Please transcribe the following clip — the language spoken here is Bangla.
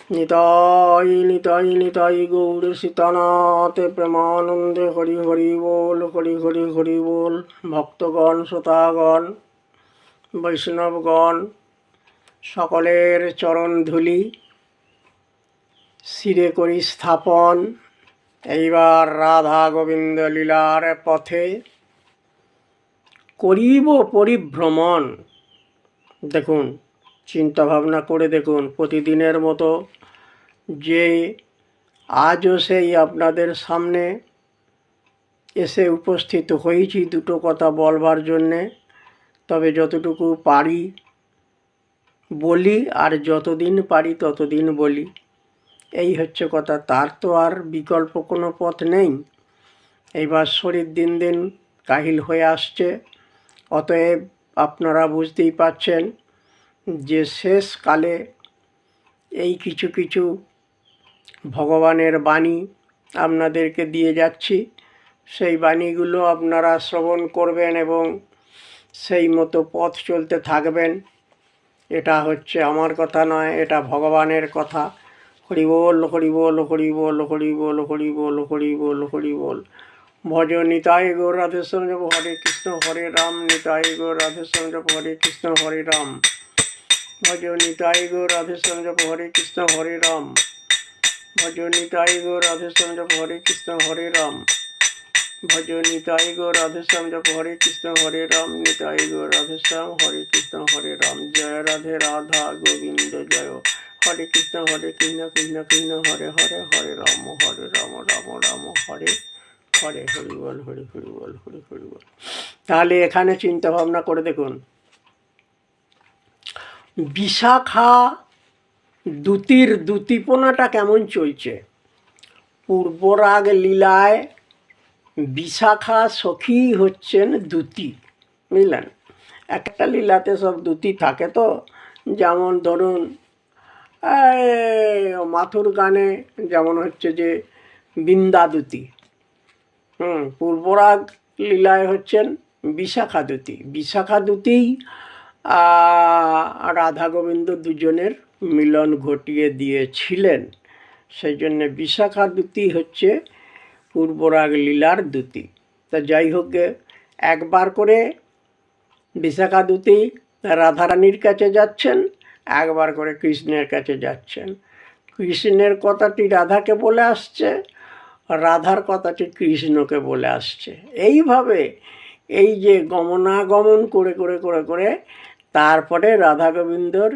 নিতাই নিতাই নিতাই গৌর সীতানাথে প্রেমানন্দে হরি হরি বল, হরি হরি হরি বল। ভক্তগণ, শ্রোতাগণ, বৈষ্ণবগণ, সকলের চরণ ধুলি শিরে করি স্থাপন। এইবার রাধা গোবিন্দ লীলার পথে করিব পরিভ্রমণ। দেখুন, চিন্তা ভাবনা করে দেখুন, প্রতিদিনের মতো যে আজও সেই আপনাদের সামনে এসে উপস্থিত হয়েছি দুটো কথা বলবার জন্যে। তবে যতটুকু পারি বলি, আর যতদিন পারি ততদিন বলি, এই হচ্ছে কথা। তার তো আর বিকল্প কোনো পথ নেই। এইবার শরীর দিন দিন কাহিল হয়ে আসছে, অতএব আপনারা বুঝতেই পাচ্ছেন যে শেষকালে এই কিছু কিছু ভগবানের বাণী আপনাদেরকে দিয়ে যাচ্ছি। সেই বাণীগুলো আপনারা শ্রবণ করবেন এবং সেই মতো পথ চলতে থাকবেন। এটা হচ্ছে আমার কথা নয়, এটা ভগবানের কথা। হরি বল, হরি বল, হরি বল, হরি বল, হরি বল, হরি বল, হরি বল। ভজ নিতাই গৌর রাধেশ্যাম জপ হরে কৃষ্ণ হরে রাম, নিতাই গৌর রাধেশ্যাম জপ হরে কৃষ্ণ হরে রাম। ভজ নিতাই গৌর রাধেশ্যাম জপ হরে কৃষ্ণ হরে রাম। ভজ নিতাই গৌর রাধেশ্যাম জপ হরে কৃষ্ণ হরে রাম। ভজ নিতাই গৌর রাধেশ্যাম জপ হরে কৃষ্ণ হরে রাম, নিতাই গৌর রাধেশ্যাম হরে কৃষ্ণ হরে রাম। জয় রাধে রাধা গোবিন্দ জয়। হরে কৃষ্ণ কৃষ্ণ কৃষ্ণ হরে হরে, হরে রাম রাম রাম হরে হরে। হরি বল, হরি হরি বল, হরি হরি বল। তাহলে এখানে চিন্তা ভাবনা করে দেখুন, বিশাখা দ্যুতির দ্যুতিপনাটা কেমন চলছে। পূর্বরাগ লীলায় বিশাখা সখী হচ্ছেন দ্যুতি, বুঝলেন। একটা লীলাতে সব দ্যুতি থাকে তো, যেমন ধরুন মাথুর গানে যেমন হচ্ছে যে বৃন্দা দ্যুতি, পূর্বরাগ লীলায় হচ্ছেন বিশাখা দ্যুতি। বিশাখা দ্যুতিই রাধা গোবিন্দ দুজনের মিলন ঘটিয়ে দিয়েছিলেন, সেই জন্যে বিশাখা দ্যুতি হচ্ছে পূর্বরাগ লীলার দ্যুতি। তা যাই হোক, একবার করে বিশাখা দ্যুতি রাধারানীর কাছে যাচ্ছেন, একবার করে কৃষ্ণের কাছে যাচ্ছেন। কৃষ্ণের কথাটি রাধাকে বলে আসছে, রাধার কথাটি কৃষ্ণকে বলে আসছে। এইভাবে এই যে গমনাগমন করে করে করে করে তারপরে রাধা গোবিন্দর